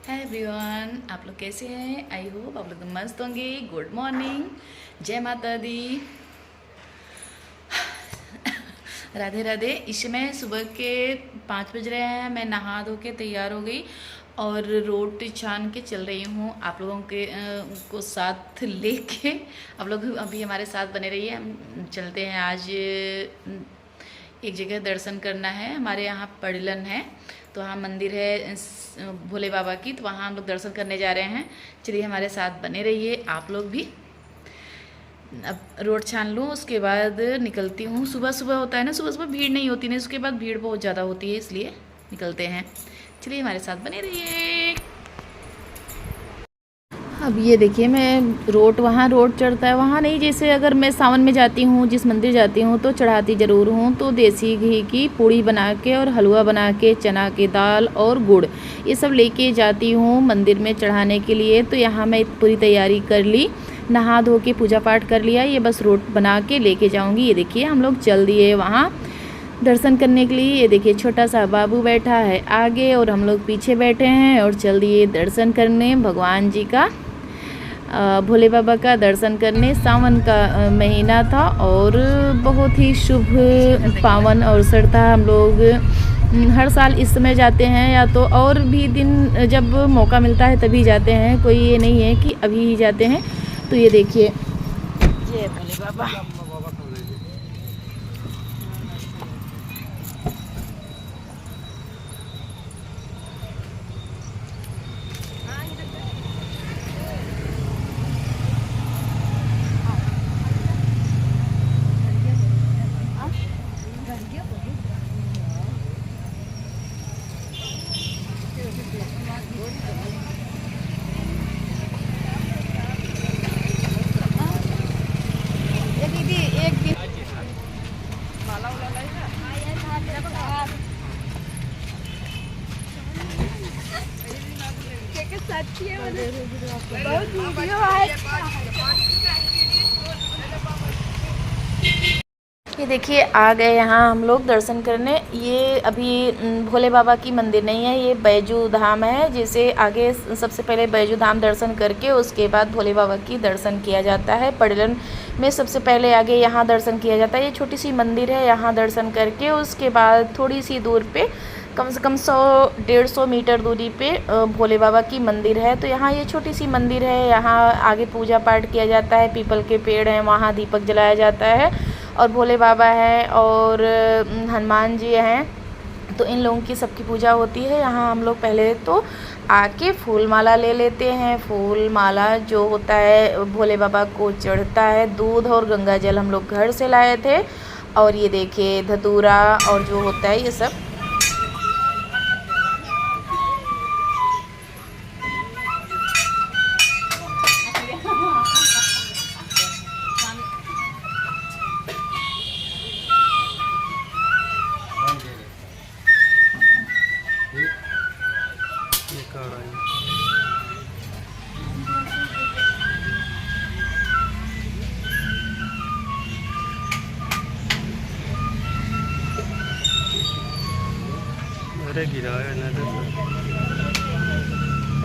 Hi everyone, आप लोग कैसे हैं? आई होप आप लोग मस्त होंगे। गुड मॉर्निंग, जय माता दी, राधे राधे। इस समय सुबह के 5 बज रहे हैं। मैं नहा धो के तैयार हो गई और रोटी छान के चल रही हूँ आप लोगों के को साथ लेके। आप लोग अभी हमारे साथ बने रहिए। हम चलते हैं आज एक जगह दर्शन करना है। हमारे यहाँ पड़लन है तो वहाँ मंदिर है भोले बाबा की, तो वहाँ हम लोग दर्शन करने जा रहे हैं। चलिए हमारे साथ बने रहिए आप लोग भी। अब रोड छान लूँ, उसके बाद निकलती हूँ। सुबह सुबह होता है ना, सुबह सुबह भीड़ नहीं होती ना, उसके बाद भीड़ बहुत ज़्यादा होती है, इसलिए निकलते हैं। चलिए हमारे साथ बने रहिए। अब ये देखिए, मैं रोड चढ़ता है वहाँ नहीं। जैसे अगर मैं सावन में जाती हूँ, जिस मंदिर जाती हूँ तो चढ़ाती ज़रूर हूँ। तो देसी घी की पूड़ी बना के और हलवा बना के, चना की दाल और गुड़, ये सब लेके जाती हूँ मंदिर में चढ़ाने के लिए। तो यहाँ मैं पूरी तैयारी कर ली, नहा धो के पूजा पाठ कर लिया। ये बस रोट बना के लेके जाऊँगी। ये देखिए हम लोग चल दिए वहाँ दर्शन करने के लिए। ये देखिए छोटा सा बाबू बैठा है आगे और हम लोग पीछे बैठे हैं और चल दिए दर्शन करने भगवान जी का, भोले बाबा का दर्शन करने। सावन का महीना था और बहुत ही शुभ पावन अवसर था। हम लोग हर साल इस समय जाते हैं, या तो और भी दिन जब मौका मिलता है तभी जाते हैं। कोई ये नहीं है कि अभी ही जाते हैं। तो ये देखिए, जय भोले बाबा। ये देखिए आ गए यहाँ हम लोग दर्शन करने। ये अभी भोले बाबा की मंदिर नहीं है, ये बैजू धाम है। जिसे आगे सबसे पहले बैजू धाम दर्शन करके उसके बाद भोले बाबा की दर्शन किया जाता है। पड़लन में सबसे पहले आगे यहाँ दर्शन किया जाता है। ये छोटी सी मंदिर है, यहाँ दर्शन करके उसके बाद थोड़ी सी दूर पे, कम से कम 100-150 मीटर दूरी पे भोले बाबा की मंदिर है। तो यहाँ ये छोटी सी मंदिर है, यहाँ आगे पूजा पाठ किया जाता है। पीपल के पेड़ हैं, वहाँ दीपक जलाया जाता है और भोले बाबा हैं और हनुमान जी हैं। तो इन लोगों की सबकी पूजा होती है। यहाँ हम लोग पहले तो आके फूल माला ले लेते हैं। फूल माला जो होता है भोले बाबा को चढ़ता है। दूध और गंगा जल हम लोग घर से लाए थे और ये देखिए धतूरा और जो होता है ये सब। अरे गिराया ना तो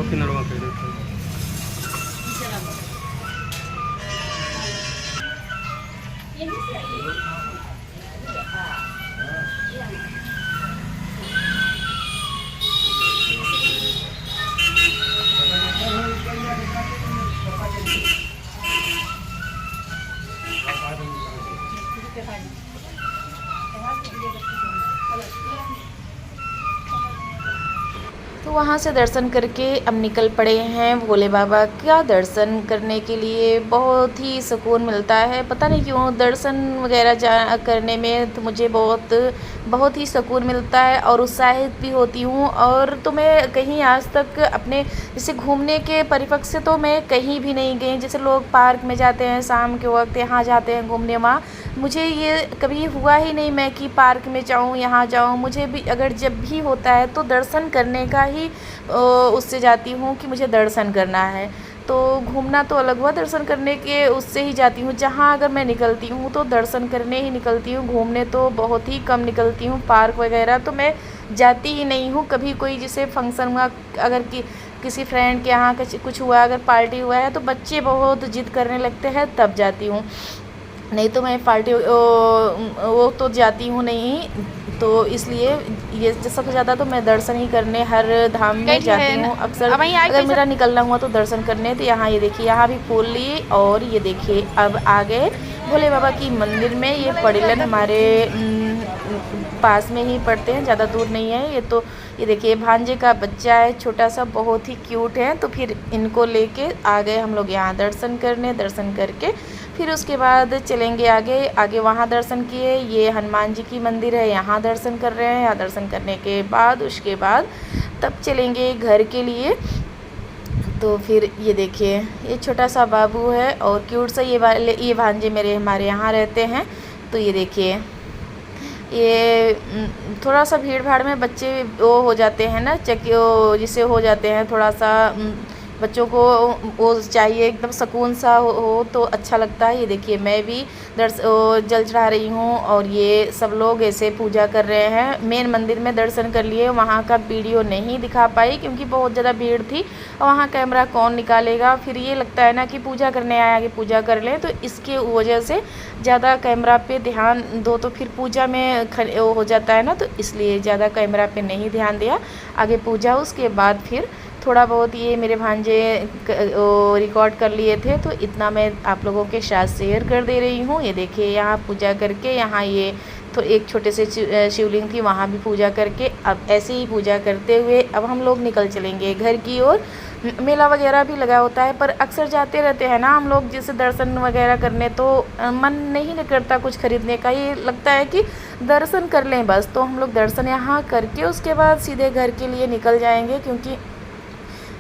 ओके नरवा कर दो। तो वहाँ से दर्शन करके अब निकल पड़े हैं भोले बाबा का दर्शन करने के लिए। बहुत ही सुकून मिलता है, पता नहीं क्यों दर्शन वगैरह करने में तो मुझे बहुत ही सुकून मिलता है और उत्साहित भी होती हूँ। और तो मैं कहीं आज तक अपने जैसे घूमने के परिपक्ष से तो मैं कहीं भी नहीं गई। जैसे लोग पार्क में जाते हैं शाम के वक्त, यहाँ जाते हैं घूमने, वहाँ मुझे ये कभी हुआ ही नहीं मैं कि पार्क में जाऊँ, यहाँ जाऊँ। मुझे भी अगर जब भी होता है तो दर्शन करने का ही उससे जाती हूँ कि मुझे दर्शन करना है। तो घूमना तो अलग हुआ, दर्शन करने के उससे ही जाती हूँ। जहाँ अगर मैं निकलती हूँ तो दर्शन करने ही निकलती हूँ, घूमने तो बहुत ही कम निकलती हूँ। पार्क वगैरह तो मैं जाती ही नहीं हूँ। कभी कोई जैसे फंक्शन हुआ, अगर किसी फ्रेंड के यहाँ कुछ हुआ, अगर पार्टी हुआ है तो बच्चे बहुत जिद करने लगते हैं तब जाती हूँ, नहीं तो मैं पार्टी वो तो जाती हूँ नहीं। तो इसलिए ये सबसे ज़्यादा तो मैं दर्शन ही करने हर धाम में जाती हूँ अक्सर। अगर मेरा निकलना हुआ तो दर्शन करने। तो यहाँ ये देखिए, यहाँ भी फूल लिए और ये देखिए अब आ गए भोले बाबा की मंदिर में। ये पड़िलन हमारे पास में ही पड़ते हैं, ज़्यादा दूर नहीं है ये। तो ये देखिए भांजे का बच्चा है छोटा सा, बहुत ही क्यूट है। तो फिर इनको लेके आ गए हम लोग यहाँ दर्शन करने। दर्शन करके फिर उसके बाद चलेंगे आगे वहाँ दर्शन किए। ये हनुमान जी की मंदिर है, यहाँ दर्शन कर रहे हैं। यहाँ दर्शन करने के बाद उसके बाद तब चलेंगे घर के लिए। तो फिर ये देखिए, ये छोटा सा बाबू है और क्यूट सा ये भांजे मेरे हमारे यहाँ रहते हैं। तो ये देखिए, ये थोड़ा सा भीड़ भाड़ में बच्चे वो हो जाते हैं ना, जिसे हो जाते हैं थोड़ा सा। बच्चों को वो चाहिए एकदम सुकून सा हो तो अच्छा लगता है। ये देखिए, मैं भी जल चढ़ा रही हूँ और ये सब लोग ऐसे पूजा कर रहे हैं। मेन मंदिर में दर्शन कर लिए, वहाँ का वीडियो नहीं दिखा पाई क्योंकि बहुत ज़्यादा भीड़ थी और वहाँ कैमरा कौन निकालेगा। फिर ये लगता है ना कि पूजा करने आया कि पूजा कर लें, तो इसके वजह से ज़्यादा कैमरा पे ध्यान दो तो फिर पूजा में वो हो जाता है ना, तो इसलिए ज़्यादा कैमरा पे नहीं ध्यान दिया। आगे पूजा, उसके बाद फिर थोड़ा बहुत ये मेरे भांजे रिकॉर्ड कर लिए थे, तो इतना मैं आप लोगों के साथ शेयर कर दे रही हूँ। ये देखिए, यहाँ पूजा करके, यहाँ ये तो एक छोटे से शिवलिंग थी, वहाँ भी पूजा करके अब ऐसे ही पूजा करते हुए अब हम लोग निकल चलेंगे घर की ओर। मेला वगैरह भी लगा होता है, पर अक्सर जाते रहते हैं ना हम लोग जैसे दर्शन वगैरह करने, तो मन नहीं करता कुछ खरीदने का। ये लगता है कि दर्शन कर लें बस। तो हम लोग दर्शन यहाँ करके उसके बाद सीधे घर के लिए निकल जाएंगे, क्योंकि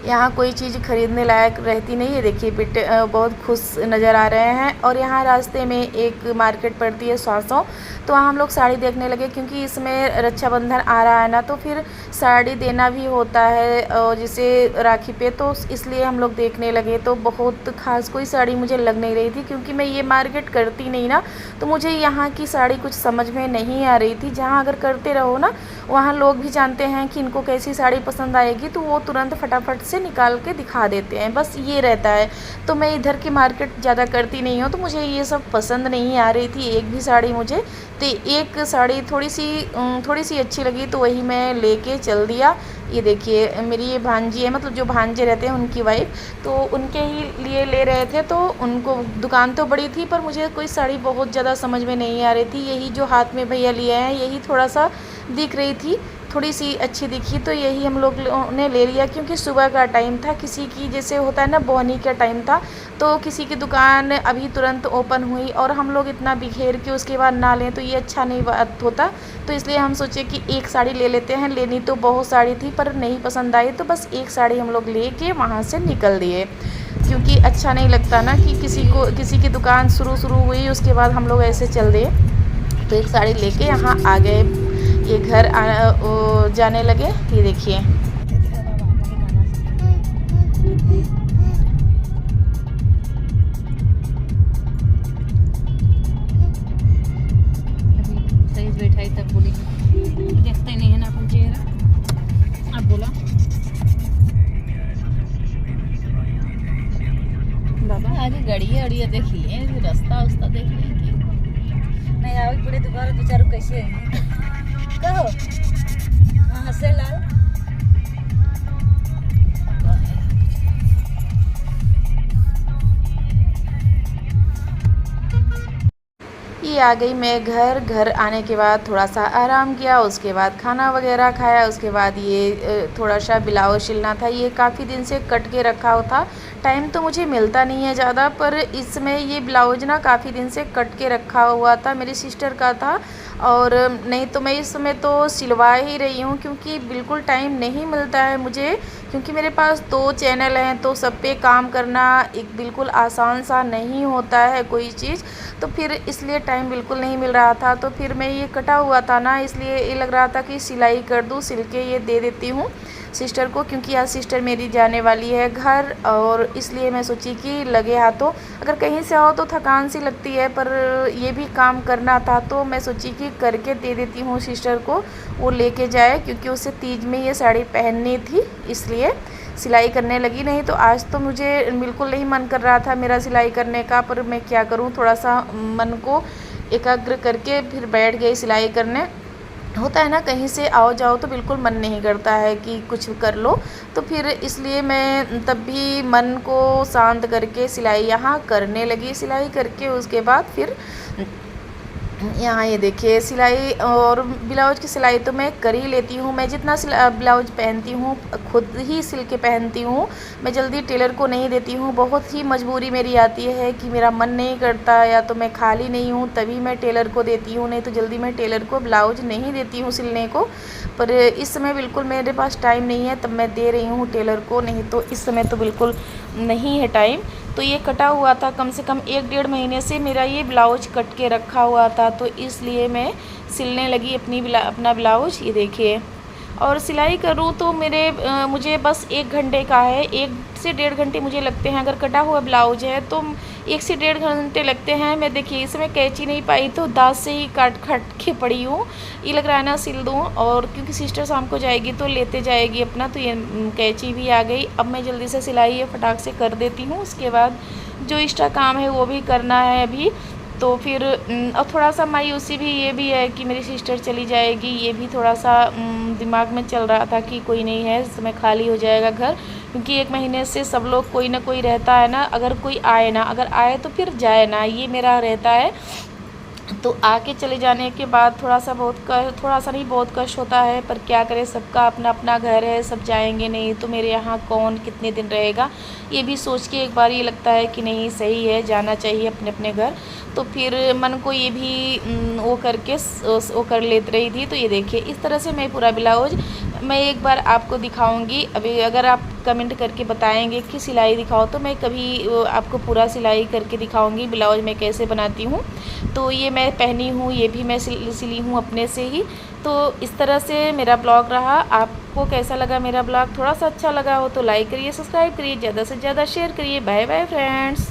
यहाँ कोई चीज़ खरीदने लायक रहती नहीं है। देखिए बेटे बहुत खुश नज़र आ रहे हैं। और यहाँ रास्ते में एक मार्केट पड़ती है स्वासों, तो वहाँ हम लोग साड़ी देखने लगे, क्योंकि इसमें रक्षाबंधन आ रहा है ना, तो फिर साड़ी देना भी होता है और जैसे राखी पे, तो इसलिए हम लोग देखने लगे। तो बहुत ख़ास कोई साड़ी मुझे लग नहीं रही थी, क्योंकि मैं ये मार्केट करती नहीं ना, तो मुझे यहाँ की साड़ी कुछ समझ में नहीं आ रही थी। जहाँ अगर करते रहो ना, वहाँ लोग भी जानते हैं कि इनको कैसी साड़ी पसंद आएगी, तो वो तुरंत फटाफट से निकाल के दिखा देते हैं, बस ये रहता है। तो मैं इधर की मार्केट ज़्यादा करती नहीं हूँ, तो मुझे ये सब पसंद नहीं आ रही थी एक भी साड़ी मुझे। तो एक साड़ी थोड़ी सी अच्छी लगी, तो वही मैं लेके चल दिया। ये देखिए, मेरी ये भांजी है, मतलब जो भांजे रहते हैं उनकी वाइफ, तो उनके ही लिए ले रहे थे। तो उनको दुकान तो बड़ी थी, पर मुझे कोई साड़ी बहुत ज़्यादा समझ में नहीं आ रही थी। यही जो हाथ में भैया लिए हैं, यही थोड़ा सा दिख रही थी, थोड़ी सी अच्छी दिखी, तो यही हम लोग ने ले लिया। क्योंकि सुबह का टाइम था, किसी की जैसे होता है ना बोहनी का टाइम था, तो किसी की दुकान अभी तुरंत ओपन हुई और हम लोग इतना बिखेर के उसके बाद ना लें तो ये अच्छा नहीं बात होता। तो इसलिए हम सोचे कि एक साड़ी ले लेते हैं। लेनी तो बहुत साड़ी थी, पर नहीं पसंद आई, तो बस एक साड़ी हम लोग ले के वहाँ से निकल दिए। क्योंकि अच्छा नहीं लगता ना कि किसी की दुकान शुरू हुई उसके बाद हम लोग ऐसे चल दिए। तो एक साड़ी लेके यहाँ आ गए, ये घर जाने लगे। ये देखिए, बैठाई तब बोली देखते नहीं है ना अपन चेहरा। अब बोला बाबा आगे गड़िया देखिए, रास्ता उस्ता देख लेंगे। नहीं आवे पूरे दोबारा बेचारू कैसे कहो हाँ से लाल ये आ गई मैं घर आने के बाद थोड़ा सा आराम किया, उसके बाद खाना वगैरह खाया। उसके बाद ये थोड़ा सा ब्लाउज सिलना था, ये काफ़ी दिन से कट के रखा हुआ था। टाइम तो मुझे मिलता नहीं है ज़्यादा, पर इसमें ये ब्लाउज ना काफ़ी दिन से कट के रखा हुआ था, मेरी सिस्टर का था। और नहीं तो मैं इस समय तो सिलवा ही रही हूँ, क्योंकि बिल्कुल टाइम नहीं मिलता है मुझे। क्योंकि मेरे पास 2 चैनल हैं, तो सब पे काम करना एक बिल्कुल आसान सा नहीं होता है कोई चीज़, तो फिर इसलिए टाइम बिल्कुल नहीं मिल रहा था। तो फिर मैं ये कटा हुआ था ना, इसलिए ये लग रहा था कि सिलाई कर दूँ, सिल के ये दे देती हूँ सिस्टर को, क्योंकि आज सिस्टर मेरी जाने वाली है घर। और इसलिए मैं सोची कि लगे हाथों, अगर कहीं से आओ तो थकान सी लगती है, पर ये भी काम करना था, तो मैं सोची कि कि करके दे देती हूँ सिस्टर को, वो लेके जाए, क्योंकि उसे तीज में ये साड़ी पहननी थी, इसलिए सिलाई करने लगी। नहीं तो आज तो मुझे बिल्कुल नहीं मन कर रहा था मेरा सिलाई करने का, पर मैं क्या करूँ, थोड़ा सा मन को एकाग्र करके फिर बैठ गई सिलाई करने। होता है ना, कहीं से आओ जाओ तो बिल्कुल मन नहीं करता है कि कुछ कर लो, तो फिर इसलिए मैं तब भी मन को शांत करके सिलाई यहाँ करने लगी। सिलाई करके उसके बाद फिर यहाँ ये देखिए सिलाई और ब्लाउज की सिलाई तो मैं कर ही लेती हूँ। मैं जितना ब्लाउज पहनती हूँ खुद ही सिल के पहनती हूँ, मैं जल्दी टेलर को नहीं देती हूँ। बहुत ही मजबूरी मेरी आती है कि मेरा मन नहीं करता या तो मैं खाली नहीं हूँ तभी मैं टेलर को देती हूँ, नहीं तो जल्दी मैं टेलर को ब्लाउज नहीं देती हूँ सिलने को। पर इस समय बिल्कुल मेरे पास टाइम नहीं है, तब मैं दे रही हूँ टेलर को, नहीं तो इस समय तो बिल्कुल नहीं है टाइम। तो ये कटा हुआ था, कम से कम 1-1.5 महीने से मेरा ये ब्लाउज कट के रखा हुआ था, तो इसलिए मैं सिलने लगी अपना ब्लाउज। ये देखिए, और सिलाई करूँ तो मुझे बस 1 घंटे का है, 1 से 1.5 घंटे मुझे लगते हैं। अगर कटा हुआ ब्लाउज है तो 1 से 1.5 घंटे लगते हैं। मैं देखिए इसमें कैंची नहीं पाई तो दाँत से ही काट के पड़ी हूँ। ये लग रहा है ना सिल दूँ, और क्योंकि सिस्टर शाम को जाएगी तो लेते जाएगी अपना, तो ये कैंची भी आ गई। अब मैं जल्दी से सिलाई ये फटाक से कर देती हूँ, उसके बाद जो एक्स्ट्रा काम है वो भी करना है अभी। तो फिर और थोड़ा सा मायूसी भी ये भी है कि मेरी सिस्टर चली जाएगी, ये भी थोड़ा सा दिमाग में चल रहा था कि कोई नहीं है, इस समय खाली हो जाएगा घर, क्योंकि 1 महीने से सब लोग कोई ना कोई रहता है ना, अगर कोई आए ना, अगर आए तो फिर जाए ना, ये मेरा रहता है। तो आके चले जाने के बाद थोड़ा सा नहीं बहुत कष्ट होता है, पर क्या करें, सबका अपना अपना घर है, सब जाएंगे नहीं तो मेरे यहाँ कौन कितने दिन रहेगा, ये भी सोच के एक बार ये लगता है कि नहीं सही है, जाना चाहिए अपने अपने घर। तो फिर मन को ये भी वो कर लेते रही थी। तो ये देखिए इस तरह से मैं पूरा ब्लाउज मैं एक बार आपको दिखाऊंगी। अभी अगर आप कमेंट करके बताएंगे कि सिलाई दिखाओ तो मैं कभी आपको पूरा सिलाई करके दिखाऊंगी ब्लाउज मैं कैसे बनाती हूँ। तो ये मैं पहनी हूँ, ये भी मैं सिली हूँ अपने से ही। तो इस तरह से मेरा ब्लॉग रहा। आपको कैसा लगा मेरा ब्लॉग? थोड़ा सा अच्छा लगा हो तो लाइक करिए, सब्सक्राइब करिए, ज़्यादा से ज़्यादा शेयर करिए। Bye bye friends.